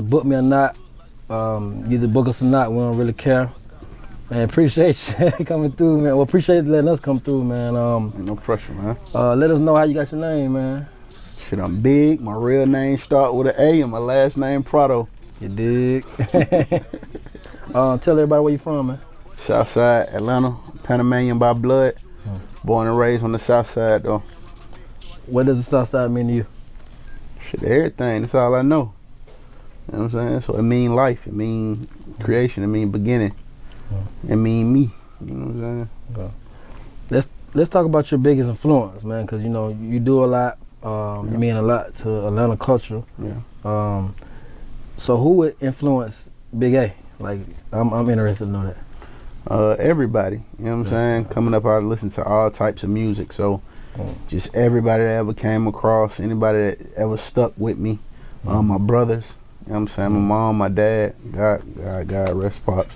book me or not. Either book us or not, we don't really care. Man, appreciate you coming through, man. Well, appreciate you letting us come through, man. Ain't no pressure, man. Let us know how you got your name, man. Shit, I'm big. My real name start with an A and my last name Prado. You dig? Tell everybody where you from, man. Southside, Atlanta, Panamanian by blood. Born and raised on the south side, though. What does the South Side mean to you? Shit, everything. That's all I know. You know what I'm saying? So it mean life. It mean creation. It mean beginning. It mean me. You know what I'm saying? Let's talk about your biggest influence, man, because you know you do a lot. You mean a lot to Atlanta culture. Yeah. So who would influence Big A? Like, I'm interested to know that. Everybody. You know what I'm saying? Coming up, I listen to all types of music. So just everybody that ever came across, anybody that ever stuck with me, my brothers. You know what I'm saying? My mom, my dad, God rest pops.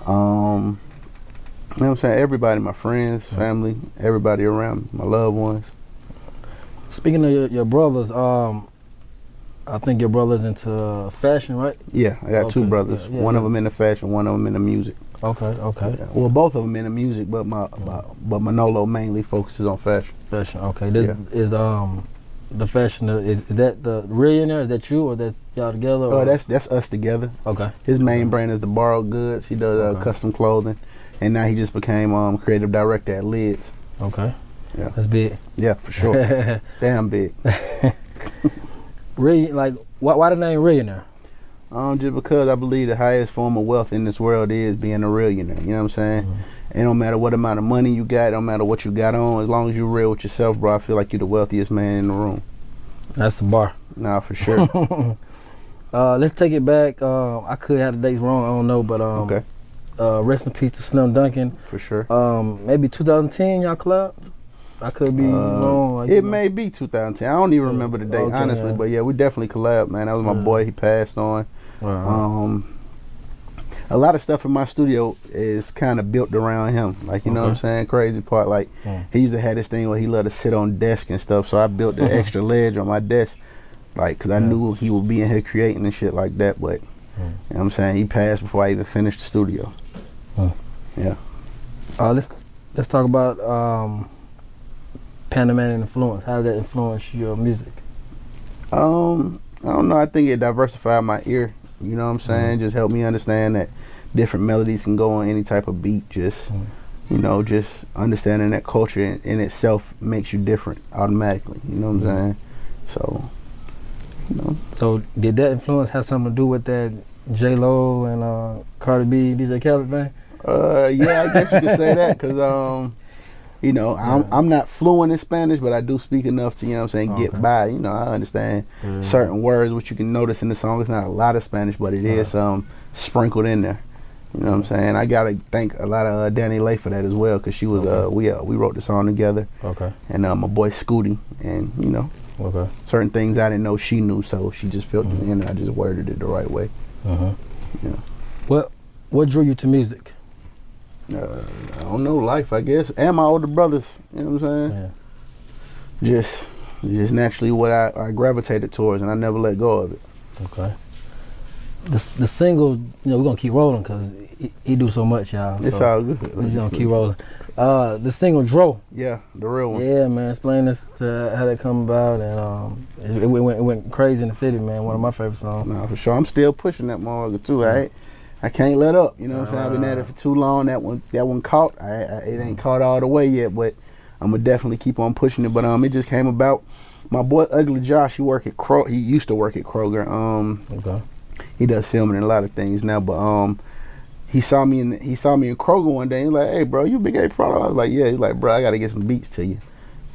You know what I'm saying? Everybody, my friends, family, everybody around me, my loved ones. Speaking of your brothers, I think your brother's into fashion, right? Yeah, I got two brothers. Yeah, one of them into fashion, one of them into music. Okay. Yeah. Well, both of them into music, but Manolo mainly focuses on fashion. Fashion, okay. This is the fashion. Is that the Millionaire? Is that you or that's y'all together? Oh, that's us together. Okay. His main brand is the Borrowed Goods. He does custom clothing, and now he just became creative director at Lids. Okay. Yeah. That's big. Yeah, for sure. Damn big. Like, why the name Millionaire? Just because I believe the highest form of wealth in this world is being a millionaire. You know what I'm saying? It don't matter what amount of money you got, it don't matter what you got on, as long as you're real with yourself, bro, I feel like you're the wealthiest man in the room. That's the bar. Nah, for sure. Let's take it back. I could have the dates wrong, I don't know, but okay. Rest in peace to Slim Duncan. For sure. Maybe 2010 y'all collabed? I could be wrong. Like, it may be 2010. I don't even remember the date, honestly. Yeah. But yeah, we definitely collabed, man. That was my boy. He passed on. A lot of stuff in my studio is kind of built around him. Like, you know what I'm saying? Crazy part. Like, he used to have this thing where he loved to sit on desk and stuff. So I built the extra ledge on my desk. Like, because I knew he would be in here creating and shit like that. But, you know what I'm saying? He passed before I even finished the studio. Yeah. Let's talk about Panamanian influence. How did that influence your music? I don't know. I think it diversified my ear. You know what I'm saying? Just helped me understand that different melodies can go on any type of beat. Just, you know, just understanding that culture in itself makes you different automatically. You know what I'm saying? So, you know. So did that influence have something to do with that J-Lo and Cardi B, DJ Khaled thing? Yeah, I guess you could say that because you know, I'm not fluent in Spanish, but I do speak enough to, you know what I'm saying, get by. You know, I understand certain words, which you can notice in the song. It's not a lot of Spanish, but it is sprinkled in there. You know what I'm saying? I got to thank a lot of Danny Lay for that as well, because she was, we wrote the song together. Okay. And my boy Scooty, and, you know, certain things I didn't know she knew, so she just filled it in, and I just worded it the right way. Yeah. What drew you to music? I don't know, life, I guess, and my older brothers. You know what I'm saying? Yeah. Just naturally what I gravitated towards, and I never let go of it. Okay. The single, you know, we're gonna keep rolling because he do so much, y'all. It's all good. We're just gonna keep rolling. The single Dro. Yeah, the real one. Yeah, man. Explain this to how that come about, and it went crazy in the city, man. One of my favorite songs. Nah, for sure. I'm still pushing that motherfucker too. I can't let up. You know what I'm saying? I've been at it for too long. That one caught. It ain't caught all the way yet, but I'm gonna definitely keep on pushing it. But it just came about. My boy Ugly Josh, he used to work at Kroger. He does filming and a lot of things now, but he saw me in Kroger one day. He's like, "Hey, bro, you big A Prada?" I was like, "Yeah." He's like, "Bro, I gotta get some beats to you."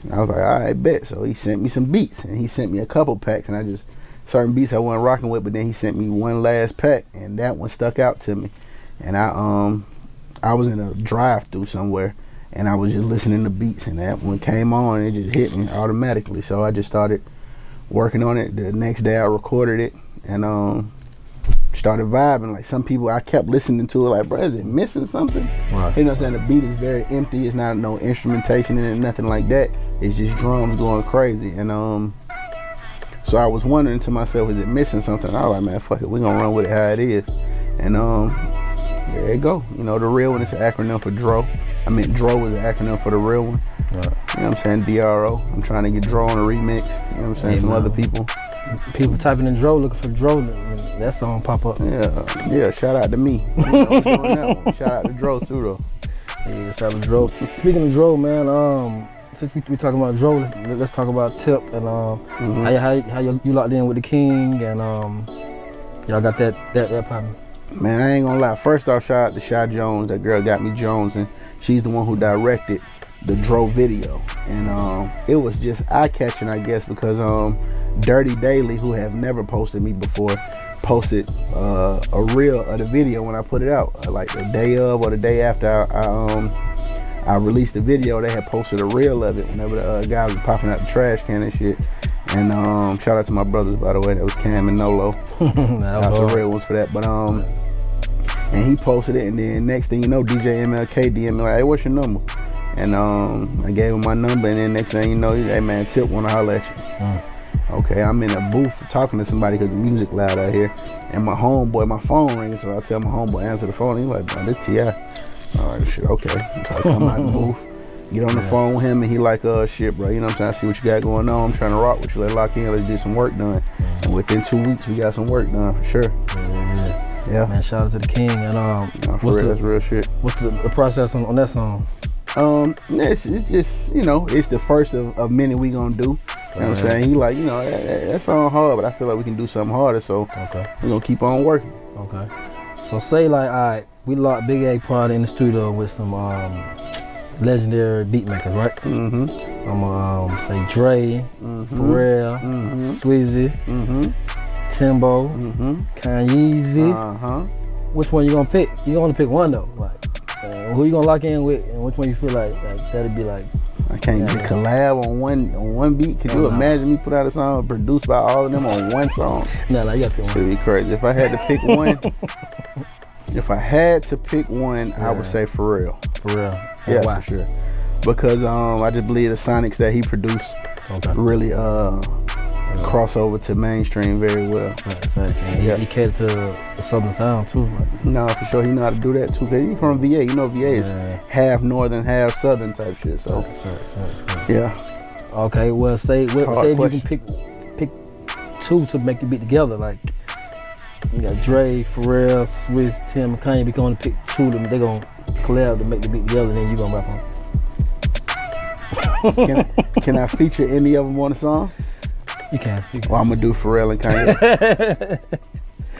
And I was like, "All right, bet." So he sent me some beats, and he sent me a couple packs, and I just certain beats I wasn't rocking with, but then he sent me one last pack, and that one stuck out to me. And I was in a drive-through somewhere, and I was just listening to beats, and that one came on, and it just hit me automatically. So I just started working on it. The next day I recorded it, and started vibing. Like, some people, I kept listening to it like, bro, is it missing something? Right. You know what I'm saying? The beat is very empty. It's not no instrumentation in it, nothing like that. It's just drums going crazy. And so So I was wondering to myself, is it missing something? I was like, man, fuck it, we gonna run with it how it is. And there you go. You know, the real one is an acronym for Dro. I mean, Dro is an acronym for the real one. Right. You know what I'm saying? DRO. I'm trying to get Dro on a remix. You know what I'm saying? Some other people. People typing in Dro, looking for Dro, that song pop up. Yeah. Shout out to me. You know, I'm doing that one. Shout out to Dro too, though. Yeah, shout out to Dro. Speaking of Dro, man, since we talking about Dro, let's talk about Tip and how you locked in with the King and y'all got that popping. Man, I ain't gonna lie. First off, shout out to Shy Jones. That girl got me Jones, and she's the one who directed the Dro video. And it was just eye-catching, I guess, because Dirty Daily, who have never posted me before, posted a reel of the video when I put it out. Like the day of or the day after I released the video, they had posted a reel of it whenever the guys were popping out the trash can and shit. And shout out to my brothers, by the way. That was Cam and Nolo. That was the real ones for that. But and he posted it, and then next thing you know, DJ MLK DM me like, hey, what's your number? And I gave him my number, and then next thing you know, hey man, Tip wanna holler at you. Okay, I'm in a booth talking to somebody because the music loud out here, and my homeboy, my phone ringing, so I tell my homeboy answer the phone. He's like, bro, this T.I. All right, shit, okay. So I come out the booth, get on the phone with him, and he like, shit, bro, you know what I'm saying? I see what you got going on. I'm trying to rock with you. Let's lock in. Let's get some work done. And within 2 weeks, we got some work done for sure. Yeah. Man, shout out to the King. And that's real shit. What's the process on that song? It's just, you know, it's the first of many we gonna do. You know what I'm saying? He like, you know, that song hard, but I feel like we can do something harder, so we're gonna keep on working. Okay. So say like, all right, we locked Big A Prada in the studio with some legendary beat makers, right? I'm gonna say Dre, Pharrell, Sweezy, Timbo, Kanye. Which one you gonna pick? You only pick one though. Like, who you gonna lock in with, and which one you feel like that'd be like? I can't just collab on one beat. Could you imagine me put out a song produced by all of them on one song? Nah, you gotta pick one. It'd be crazy. If I had to pick one, I would say Pharrell. Yeah, why? For sure. Because I just believe the sonics that he produced really cross over to mainstream very well. He catered to the southern sound too. No, for sure, he know how to do that too. Cause he's from VA. You know, VA is half northern, half southern type shit. So yeah. Okay, well, say if you can pick two to make the beat together, like you got Dre, Pharrell, Swiss, Tim, and Kanye. We can only pick two of them. They gonna collab to make the beat together, and then you gonna rap on. Can I feature any of them on the song? You can. Well, I'm gonna do Pharrell and Kanye.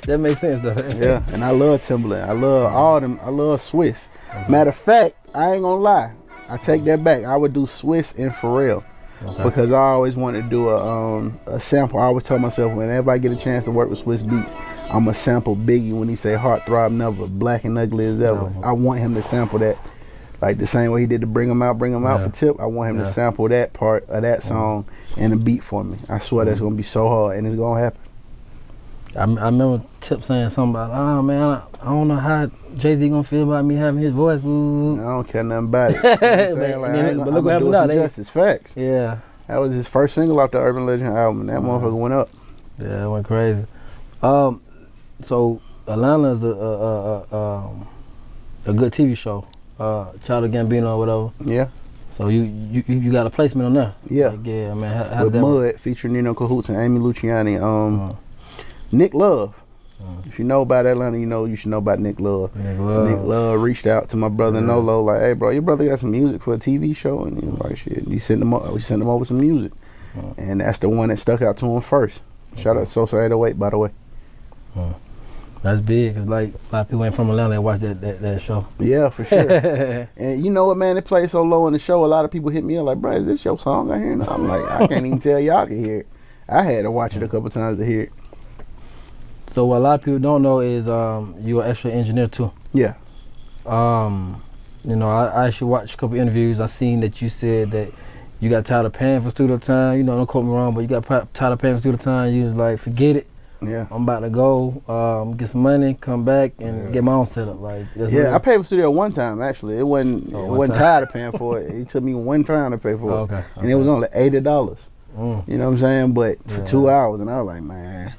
That makes sense though. Yeah, and I love Timberland. I love all them. I love Swiss. Matter of fact, I ain't gonna lie. I take that back. I would do Swiss and Pharrell because I always wanted to do a sample. I always tell myself whenever I get a chance to work with Swiss Beats, I'm gonna sample Biggie when he say "Heartthrob Never," black and ugly as ever. I want him to sample that. Like the same way he did to Bring 'Em Out for Tip, I want him to sample that part of that song and a beat for me. I swear that's gonna be so hard, and it's gonna happen. I remember Tip saying something about, oh man, I don't know how Jay-Z gonna feel about me having his voice. Boo. I don't care nothing about it. You know what I'm saying? Like, but look what happened now. Justice, facts. Yeah. That was his first single off the Urban Legend album, and that motherfucker went up. Yeah, it went crazy. So Atlanta is a good TV show. Child of Gambino or whatever. Yeah. So you got a placement on there. Yeah. Like, yeah, man. How with Mud featuring Nino Cahoots and Amy Luciani. Nick Love. If you know about Atlanta, you should know about Nick Love. Nick Love reached out to my brother Nolo like, hey bro, your brother got some music for a TV show, and he was like, shit. We sent him over some music, and that's the one that stuck out to him first. Shout out to Sosa 808, by the way. That's big, cause like a lot of people ain't from Atlanta that watch that show. Yeah, for sure. And you know what, man? It plays so low in the show. A lot of people hit me up like, bro, is this your song I hear? And I'm like, I can't even tell y'all can hear it. I had to watch it a couple times to hear it. So what a lot of people don't know is you're an extra engineer too. Yeah. I actually watched a couple interviews. I seen that you said that you got tired of paying for studio time. Don't quote me wrong, but you got tired of paying for studio time. You was like, forget it. Yeah. I'm about to go, get some money, come back, and get my own setup. Like, I paid for studio one time actually. It wasn't tired of paying for it. It took me one time to pay for it, and it was only $80. You know what I'm saying? But for 2 hours, and I was like, man.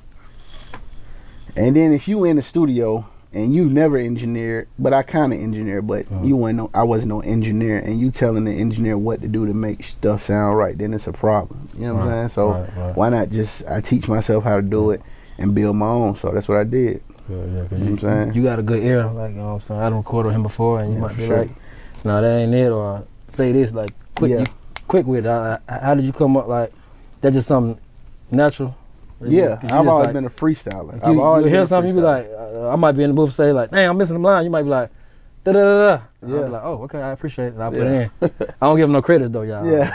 And then if you in the studio and you never engineered, but I kind of engineered, but I wasn't no engineer, and you telling the engineer what to do to make stuff sound right, then it's a problem. You know what I'm saying? So why not I teach myself how to do it and build my own. So that's what I did. Yeah, you know what I'm saying? You got a good ear, like, you know what I'm saying? I done recorded him before, and you might be like, no, that ain't it, or say this, like, quick with it. How did you come up, like, that's just something natural? Yeah, I've always been a freestyler. I've always hear something, you be like, I might be in the booth, say like, dang, I'm missing the line. You might be like, da da da da. Yeah. I'll be like, oh, okay, I appreciate it. I'll put it in. I don't give them no credits though, y'all. Yeah.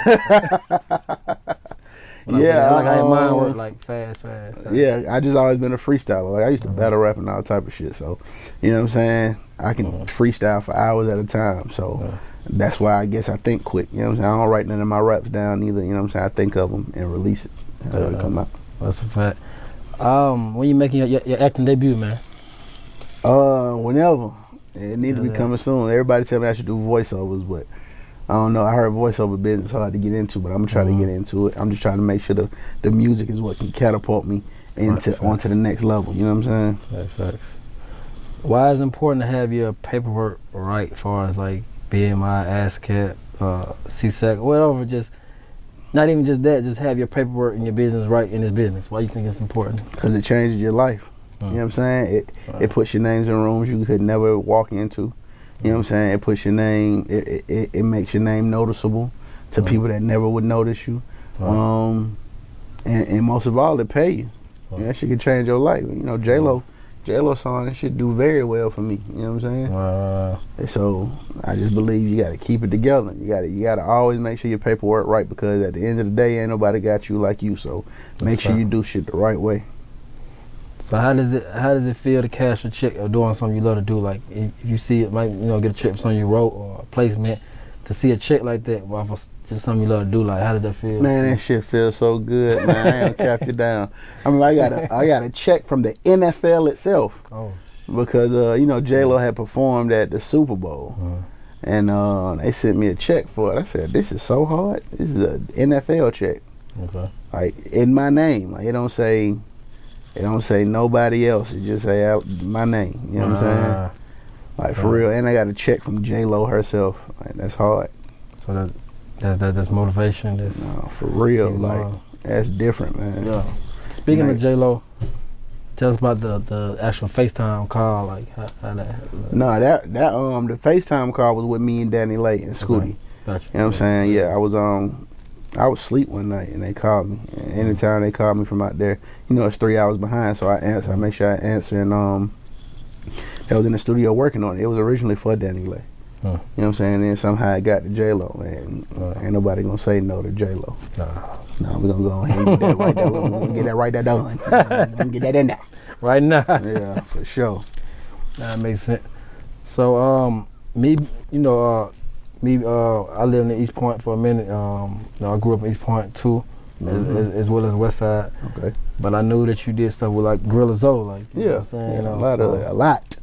I ain't mind work like fast. Yeah, I just always been a freestyler. Like I used to battle rap and all type of shit. So, you know what I'm saying? I can freestyle for hours at a time. So that's why I guess I think quick. You know what I'm saying? I don't write none of my raps down either. You know what I'm saying? I think of them and release it. How they come out. That's a fact. When you making your acting debut, man? Whenever. It need to be coming soon. Everybody tell me I should do voiceovers, but I don't know. I heard voiceover business hard to get into, but I'm gonna try to get into it. I'm just trying to make sure the music is what can catapult me onto the next level. You know what I'm saying? That's facts. Why is it important to have your paperwork right, as far as like BMI, ASCAP, CSAC, whatever? Just not even just that. Just have your paperwork and your business right in this business. Why you think it's important? Because it changes your life. You know what I'm saying? It puts your names in rooms you could never walk into. You know what I'm saying? It puts your name, it makes your name noticeable to people that never would notice you. And most of all, it pay you. That shit can change your life. You know, J-Lo song, that shit do very well for me. You know what I'm saying? And so I just believe you gotta keep it together. You gotta always make sure your paperwork right, because at the end of the day, ain't nobody got you like you. So make sure you do shit the right way. So how does it feel to cash a check or doing something you love to do? Like if you see it, might get a check for something you wrote or a placement, to see a check like that off of just something you love to do, like how does that feel? Man, that shit feels so good, man. I ain't gonna cap you down. I mean, I got a check from the NFL itself. Oh. Because J-Lo had performed at the Super Bowl. And they sent me a check for it. I said, this is so hard. This is an NFL check. Okay. Like in my name. Like it don't say nobody else. It just say my name. You know what I'm saying? Like for real. And I got a check from J-Lo herself. Like that's hard. So that's motivation. No, for real. Like that's different, man. Yeah. Speaking of J-Lo, tell us about the actual FaceTime call. Like how that. No, the FaceTime call was with me and Danny Lay and Scooty. Gotcha. You know what I'm saying? Yeah, I was asleep one night and they called me. And anytime they called me from out there, it's 3 hours behind, so I answer. I make sure I answer, and they was in the studio working on it. It was originally for Danny Lay. You know what I'm saying? And then somehow it got to J-Lo, and ain't nobody gonna say no to J-Lo. No, we're gonna go ahead and get that right there. We're gonna get that right there done. We're gonna get that in there. Right now. Yeah, for sure. That makes sense. So I lived in East Point for a minute. I grew up in East Point too, as well as West Side. Okay. But I knew that you did stuff with like Gorilla Zoe, like you know what I'm saying? A lot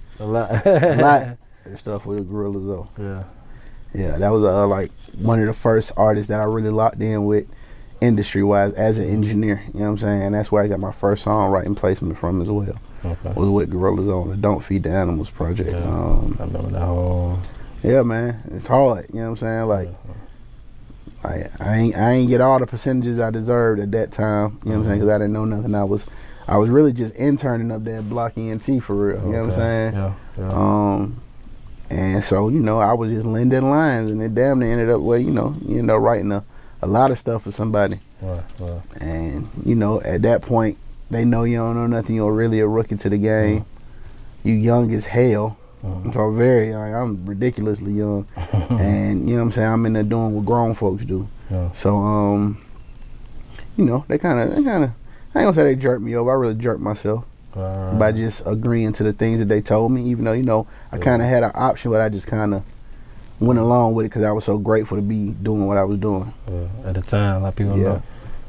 of stuff with Gorilla Zoe. Yeah. Yeah, that was like one of the first artists that I really locked in with industry-wise as an engineer. You know what I'm saying? And that's where I got my first songwriting placement from as well. Okay. Was with Gorilla Zoe on the Don't Feed the Animals project. Yeah, I remember that whole. Yeah, man, it's hard. You know what I'm saying? Like, I ain't get all the percentages I deserved at that time. You know what I'm saying? Because I didn't know nothing. I was really just interning up there at Block ENT for real. You know what I'm saying? Yeah. And so I was just lending lines, and it damn near ended up where you end up writing a lot of stuff for somebody. Right. And at that point, they know you don't know nothing. You're really a rookie to the game. You young as hell. So very young. I'm ridiculously young. And you know what I'm saying, I'm in there doing what grown folks do. Yeah. So they kinda I ain't gonna say they jerked me over. I really jerked myself by just agreeing to the things that they told me, even though I kinda had an option, but I just kinda went along with it because I was so grateful to be doing what I was doing. At the time, like people know.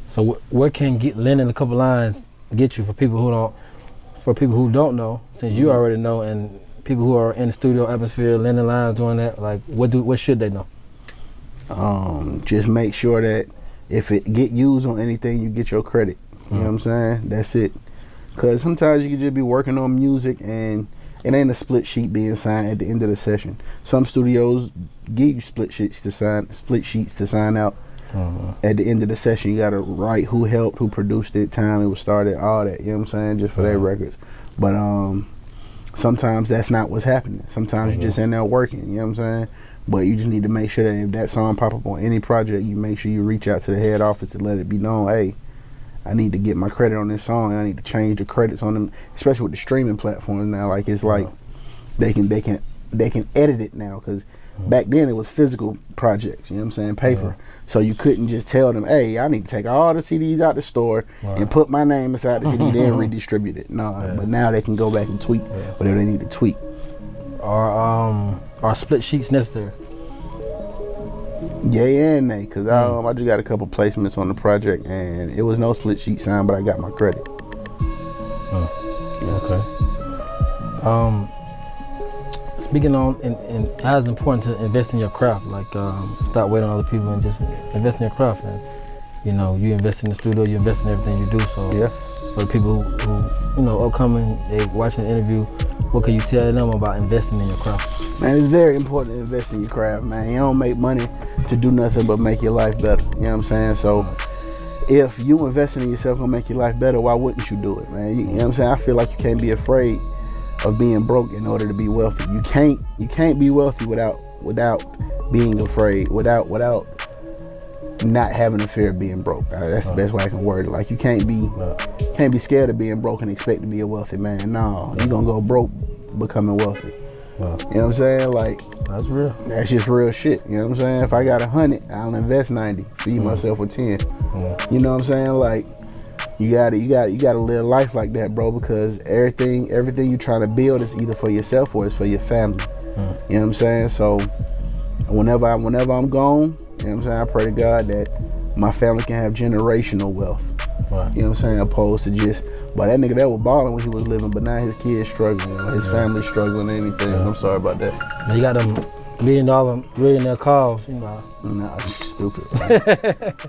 So what can lending a couple lines get you for people who don't know, since you already know, and people who are in the studio atmosphere, lending lines, doing that, like what should they know? Just make sure that if it get used on anything, you get your credit. You know what I'm saying? That's it. Cause sometimes you can just be working on music and it ain't a split sheet being signed at the end of the session. Some studios give you split sheets to sign out. At the end of the session, you gotta write who helped, who produced it, time it was started, all that. You know what I'm saying? Just for their records. But sometimes that's not what's happening. Sometimes you're just in there working. You know what I'm saying? But you just need to make sure that if that song pop up on any project, you make sure you reach out to the head office to let it be known, hey, I need to get my credit on this song. I need to change the credits on them, especially with the streaming platforms now. Like it's like they can edit it now, because back then it was physical projects. You know what I'm saying? Paper. So you couldn't just tell them, hey, I need to take all the CDs out the store and put my name inside the CD, then redistribute it. No, but now they can go back and tweak whatever they need to tweak. Are split sheets necessary? Yeah and nay, because I just got a couple placements on the project and it was no split sheet signed, but I got my credit. Okay. Speaking on, and how it's important to invest in your craft, like stop waiting on other people and just invest in your craft. And you know, you invest in the studio, you invest in everything you do. So for the people who you know upcoming, they watching the interview, what can you tell them about investing in your craft? Man, it's very important to invest in your craft, man. You don't make money to do nothing but make your life better. You know what I'm saying? So if you investing in yourself gonna make your life better, why wouldn't you do it, man? You know what I'm saying? I feel like you can't be afraid of being broke in order to be wealthy. You can't be wealthy without being afraid, without not having a fear of being broke. That's the best way I can word it. Like you can't be scared of being broke and expect to be a wealthy man. No, you're gonna go broke becoming wealthy. You know what I'm saying? Like that's real. That's just real shit. You know what I'm saying? If I got 100, I'll invest 90, feed myself with 10. You know what I'm saying? Like you gotta live life like that, bro, because everything you try to build is either for yourself or it's for your family. You know what I'm saying? So whenever I'm gone, you know what I'm saying, I pray to God that my family can have generational wealth. You know what I'm saying? Opposed to just, but that nigga that was balling when he was living, but now his kids struggling, his family struggling, anything. I'm sorry about that. Now you got them millionaire cars, you know. Nah, stupid.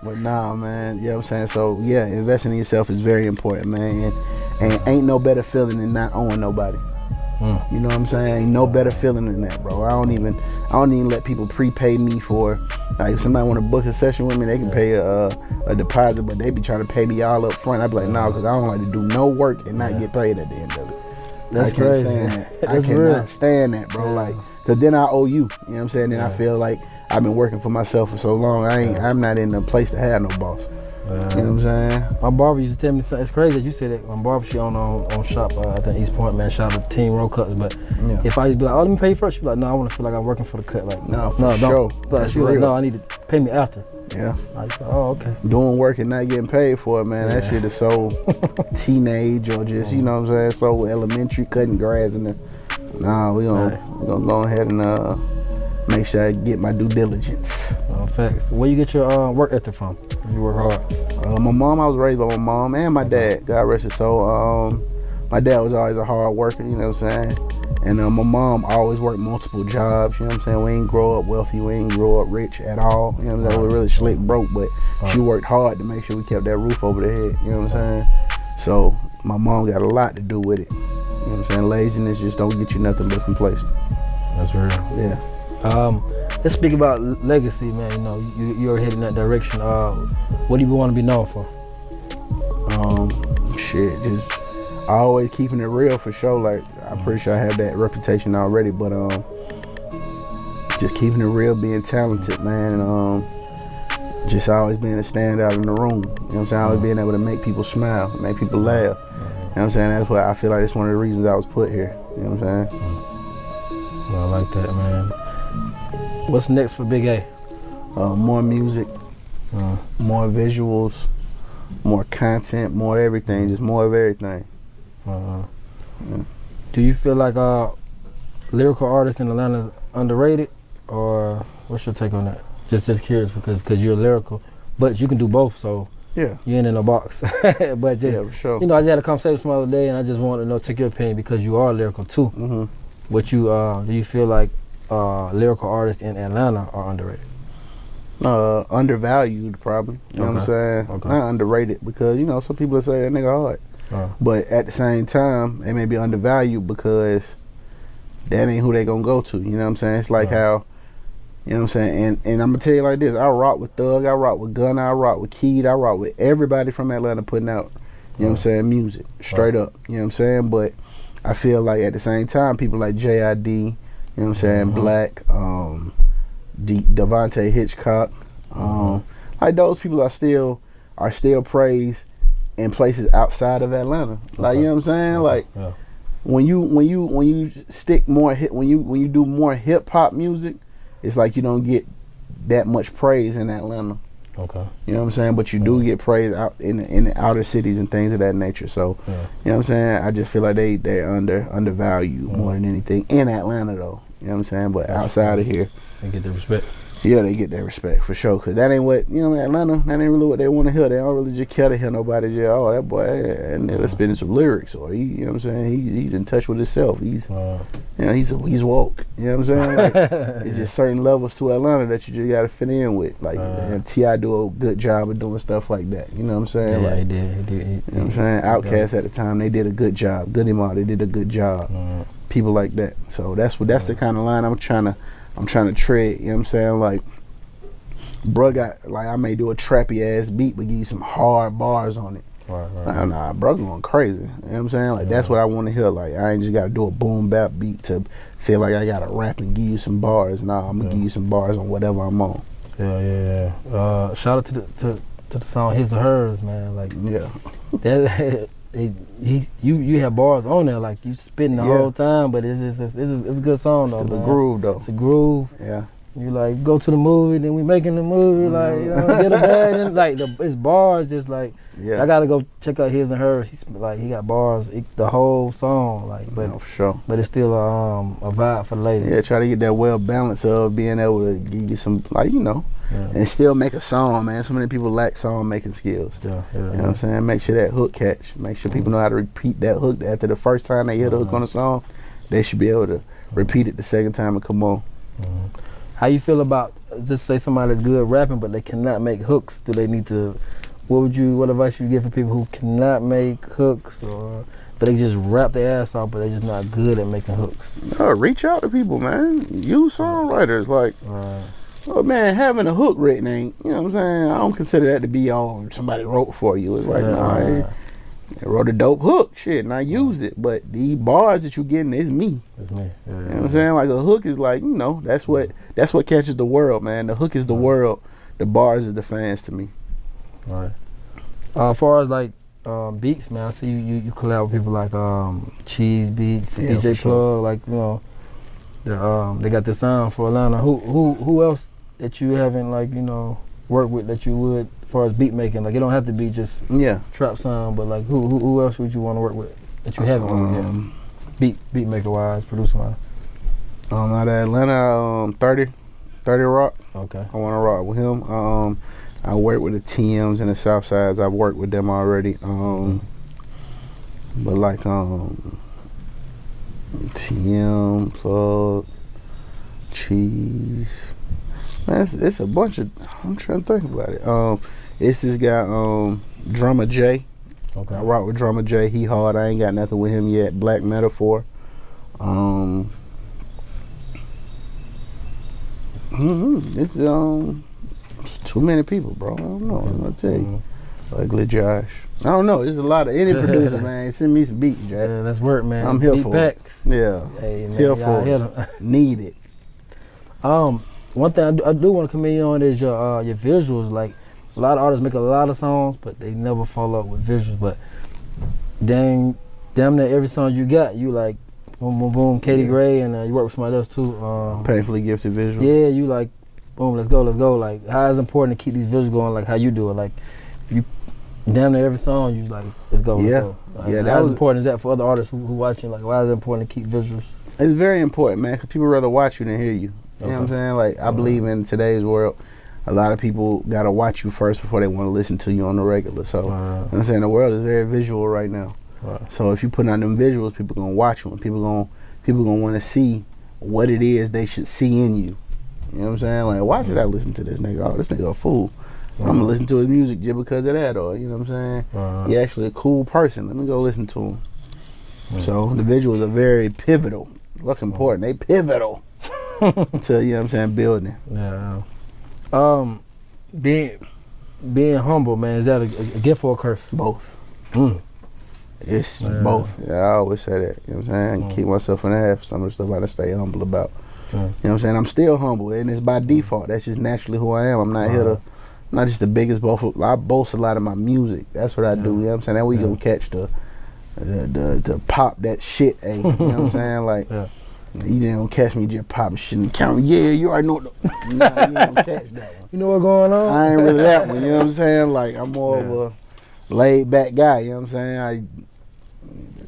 But nah, man, you know what I'm saying? So yeah, investing in yourself is very important, man. And ain't no better feeling than not owing nobody. You know what I'm saying? Ain't no better feeling than that, bro. I don't even let people prepay me for, like, if somebody want to book a session with me, they can pay a deposit, but they be trying to pay me all up front. I be like, no, because I don't like to do no work and not get paid at the end of it. That's crazy. Stand that. I cannot stand that, bro. Like, cause then I owe you. You know what I'm saying? Then I feel like I've been working for myself for so long. I'm not in a place to have no boss. You know what I'm saying? My barber used to tell me something. It's crazy that you said that. My barber, she on shop, I think East Point, man, shop at Team Roll Cuts. But if I used to be like, oh, let me pay you first, she'd be like, no, I want to feel like I'm working for the cut. Like, no, sure. But she was like, no, I need to pay me after. Yeah. I was like, oh, okay. Doing work and not getting paid for it, man. That shit is so teenage or just, you know what I'm saying, so elementary, cutting grass and nah, we gonna go ahead and make sure I get my due diligence. Facts. Where you get your work ethic from? You work hard. My mom, I was raised by my mom and my dad. God rest his soul. My dad was always a hard worker, you know what I'm saying? And my mom always worked multiple jobs, you know what I'm saying? We ain't grow up wealthy, we ain't grow up rich at all. You know what I'm saying? We really slick broke, but she worked hard to make sure we kept that roof over the head, you know what I'm saying? So my mom got a lot to do with it. You know what I'm saying? Laziness just don't get you nothing but complacent. That's real. Yeah. Let's speak about legacy, man. You know, you're heading in that direction. What do you want to be known for? Just always keeping it real for sure. Like, I'm pretty sure I have that reputation already, but just keeping it real, being talented, man, and just always being a standout in the room. You know what I'm saying? Always being able to make people smile, make people laugh. You know what I'm saying? That's why I feel like it's one of the reasons I was put here. You know what I'm saying? Well, I like that, man. What's next for Big A? More music, more visuals, more content, more everything, just more of everything. Do you feel like lyrical artists in Atlanta is underrated, or what's your take on that? Just curious, because you're lyrical, but you can do both, so you ain't in a box. But just, for sure. You know, I just had a conversation the other day, and I just wanted to know, take your opinion, because you are lyrical too. What you do you feel like lyrical artists in Atlanta are underrated? Undervalued, probably. You know what I'm saying? Okay. Not underrated, because you know some people say that nigga hard, but at the same time, they may be undervalued because that ain't who they gonna go to. You know what I'm saying? It's like how, you know what I'm saying? And I'm gonna tell you like this: I rock with Thug, I rock with Gunna, I rock with Keed, I rock with everybody from Atlanta putting out, you know what I'm saying, music straight up. You know what I'm saying? But I feel like at the same time, people like JID, you know what I'm saying, Black, Devontae Hitchcock, like those people are still praised in places outside of Atlanta. Like you know what I'm saying? Like when you stick more when you do more hip hop music, it's like you don't get that much praise in Atlanta. Okay. You know what I'm saying? But you do get praise out in the outer cities and things of that nature. So you know what I'm saying? I just feel like they're undervalued more than anything in Atlanta though. You know what I'm saying? But outside of here, they get the respect. Yeah, they get their respect for sure. Cause that ain't what, you know, Atlanta, that ain't really what they want to hear. They don't really just care to hear nobody just, oh, that boy, and they're spitting some lyrics, or he, you know what I'm saying? He's in touch with himself. He's, you know, he's woke. You know what I'm saying? Like, it's just certain levels to Atlanta that you just got to fit in with. Like, and Ti do a good job of doing stuff like that. You know what I'm saying? Yeah, like, he did. You know what I'm saying? Outkast at the time, they did a good job. Goody Mob, they did a good job. People like that. So that's the kind of line I'm trying to tread. You know what I'm saying? Like, bruh got, like, I may do a trappy ass beat but give you some hard bars on it. Nah, bruh going crazy. You know what I'm saying? Like, that's what I want to hear. Like, I ain't just got to do a boom bap beat to feel like I got to rap and give you some bars. Nah, I'm going to give you some bars on whatever I'm on. Yeah. Shout out to the song His or Hers, man. Like, that, you have bars on there, like you spitting the whole time, but it's a good song though. It's a groove though. It's a groove. Yeah. You like go to the movie, then we making the movie, like you know, get a bag, and like it's bars, just like I gotta go check out His and Hers. He got bars the whole song, like but for sure. But it's still a vibe for the ladies. Yeah, try to get that well balance of being able to give you some, like, you know, and still make a song, man. So many people lack song making skills. You know what I'm saying? Make sure that hook catch. Make sure people know how to repeat that hook. After the first time they hear the hook on a song, they should be able to repeat it the second time and come on. How you feel about, just say somebody that's good rapping but they cannot make hooks? Do they need to, what advice would you give for people who cannot make hooks, or but they just rap their ass off but they just not good at making hooks? Reach out to people, man. Use songwriters. Like, oh man, having a hook written ain't, you know what I'm saying? I don't consider that to be all somebody wrote for you. It's like, I wrote a dope hook, shit, and I used it. But the bars that you getting is me. It's me. You know what I'm saying? Like, a hook is like, you know, that's what catches the world, man. The hook is the world. The bars is the fans to me. Right. As far as like beats, man, I see you collab with people like Cheese Beats, DJ Plug, like, you know, they got the sound for Atlanta. Who else that you haven't, like, you know, worked with that you would, as far as beat making? Like, it don't have to be just trap sound, but like who else would you want to work with that you haven't worked with yet? Beat maker wise, producer wise. Out of Atlanta, 30 Rock. Okay. I want to rock with him. I work with the TMs and the Southsides. I've worked with them already. But like TM, Plug, Cheese. Man, it's a bunch of, I'm trying to think about it. It's this guy, Drummer J. Okay. I rock with Drummer J. He hard. I ain't got nothing with him yet. Black Metaphor. It's too many people, bro. I don't know. I'm gonna tell you. Ugly Josh. I don't know. There's a lot of any producer, man. Send me some beats, Jack. Yeah, that's work, man. I'm here for it. Yeah. Hey, man, here for it. Need it. One thing I do want to commend you on is your visuals. Like, a lot of artists make a lot of songs, but they never follow up with visuals. But damn near every song you got, you like boom, boom, boom, Katie Gray, and you work with somebody else too. Painfully Gifted visuals. Yeah, you like boom, let's go. Like, how is it important to keep these visuals going? Like how you do it. Like, you damn near every song you like, let's go. Like, how important is that for other artists who watching? Like, why is it important to keep visuals? It's very important, man, because people rather watch you than hear you. You know what I'm saying? Like, I believe in today's world, a lot of people got to watch you first before they want to listen to you on the regular. So, you know what I'm saying? The world is very visual right now. So if you put on them visuals, people going to watch you, and people going to want to see what it is they should see in you. You know what I'm saying? Like, why should I listen to this nigga? Oh, this nigga a fool. I'm gonna listen to his music just because of that, or you know what I'm saying? He actually a cool person. Let me go listen to him. So the visuals are very pivotal. Look important. They pivotal to, you know what I'm saying, building. Yeah. Being humble, man, is that a gift or a curse? Both. It's both. Yeah, I always say that. You know what I'm saying? I can keep myself in half some of the stuff I just stay humble about. You know what I'm saying? I'm still humble, and it's by default. That's just naturally who I am. I'm not here to, I'm not just the biggest boast. I boast a lot of my music. That's what I do. You know what I'm saying? That way you gonna catch the pop that shit. You know what I'm saying? Like, you didn't catch me just popping shit in the camera. Yeah, you already know what the, nah, you ain't gonna catch that one. You know what's going on? I ain't really that one. You know what I'm saying? Like, I'm more of a laid back guy. You know what I'm saying?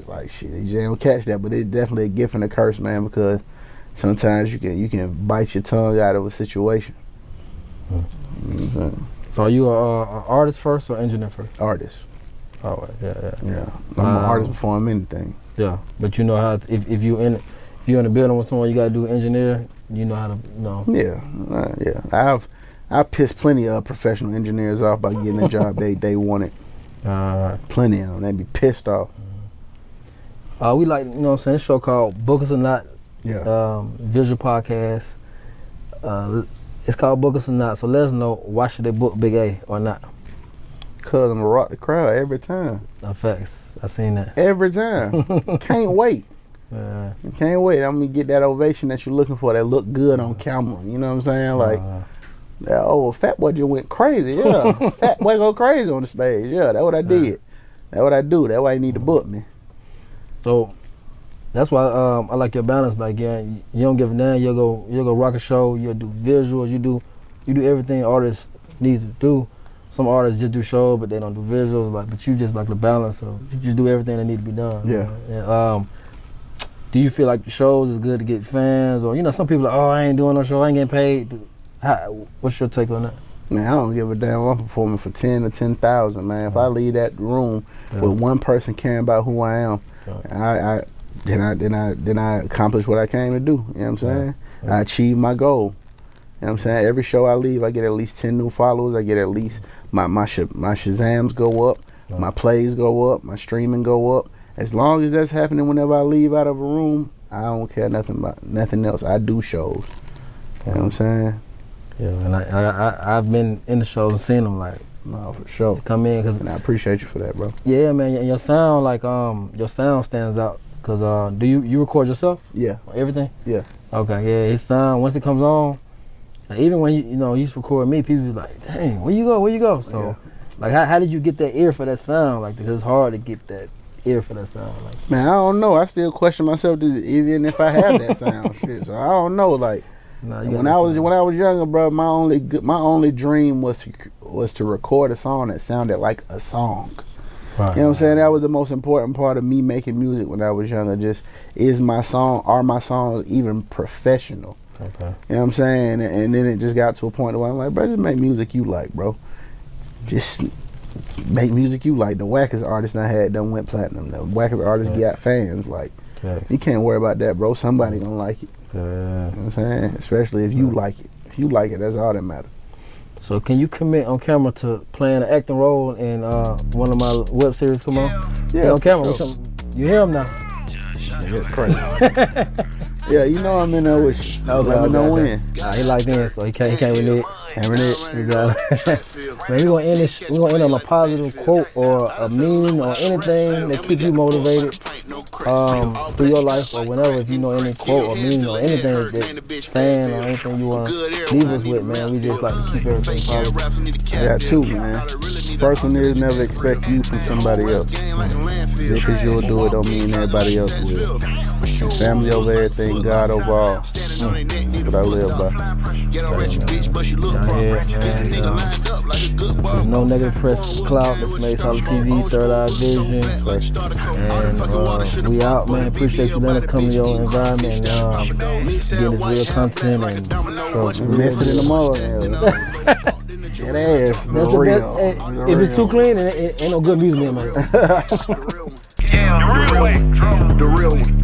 Like shit, you just don't catch that, but it's definitely a gift and a curse, man, because sometimes you can bite your tongue out of a situation. So are you a artist first or engineer first? Artist. Oh yeah. I'm an artist before I'm anything. Yeah, but you know how if you in the building with someone, you gotta do engineer. You know how to Yeah. I pissed plenty of professional engineers off by getting the job they wanted. Plenty of them. They'd be pissed off. We like, you know what I'm saying, this show called Book Us or Not, visual podcast. It's called Book Us or Not, so let us know, why should they book Big A or not? Cause I'm gonna rock the crowd every time. No, facts, I seen that. Every time. Can't wait. Can't wait. I'm gonna get that ovation that you're looking for, that look good on camera. You know what I'm saying? Like, Fat Boy just went crazy. Yeah, Fat Boy go crazy on the stage. Yeah, that's what I did. That's what I do. That's why you need to book me. So that's why I like your balance. Like, you don't give a damn. You'll go rock a show. You'll do visuals. You do everything artists needs to do. Some artists just do shows, but they don't do visuals. Like, but you just like the balance. So you just do everything that needs to be done. Yeah. Do you feel like the shows is good to get fans, or some people are, I ain't doing no show, I ain't getting paid? What's your take on that? Man, I don't give a damn. I'm performing for 10 or 10,000, man. If I leave that room with one person caring about who I am, then I accomplish what I came to do. You know what I'm saying? I achieve my goal. You know what I'm saying? Every show I leave, I get at least 10 new followers. I get at least my Shazams go up, my plays go up, my streaming go up. As long as that's happening whenever I leave out of a room, I don't care nothing else. I do shows. You know what I'm saying? Yeah, and I've been in the shows and seen them, like, no, for sure. Come in, and I appreciate you for that, bro. Yeah, man, your sound, like, your sound stands out. Cause do you record yourself? Yeah. Everything? Yeah. Okay, yeah, his sound, once it comes on, like, even when he used to record me, people be like, dang, where you go? So, like, how did you get that ear for that sound? Like, because it's hard to get that ear for that sound. Like, man, I don't know. I still question myself even if I have that sound. Shit. So I don't know. Like, when I was younger, bro, my only dream was to record a song that sounded like a song. Right. You know what I'm saying? That was the most important part of me making music when I was younger. Just, are my songs even professional? Okay. You know what I'm saying? And then it just got to a point where I'm like, bro, just make music you like, bro. Just make music you like. The wackest artists I had done went platinum. The wackest artists got fans. Like, you can't worry about that, bro. Somebody gonna like it. You know what I'm saying? Especially if you like it. If you like it, that's all that matters. So can you commit on camera to playing an acting role in one of my web series? Come on. Yeah, on camera. Sure. You hear him now? Yeah, crazy. Yeah, you know I'm in there with you. Let me know when. He locked in, so he can't renege. Man, we're gonna end on a positive quote or a meme or anything that keeps you motivated through your life or whenever. If you know any quote or meme or anything that saying or anything you wanna leave us with, man, we just like to keep everything positive. I got two, man. First one is never expect you from somebody else. Just because you'll do it don't mean everybody else will. Family over everything, God over all. That's what I live by. There's no negative press clout. That's made Solid TV, Third Eye Vision. And we out, man. Appreciate you letting us come to your environment and getting this real content and mess it in the morning. That ass, the real. If it's too clean, it ain't no good music, man. The real one.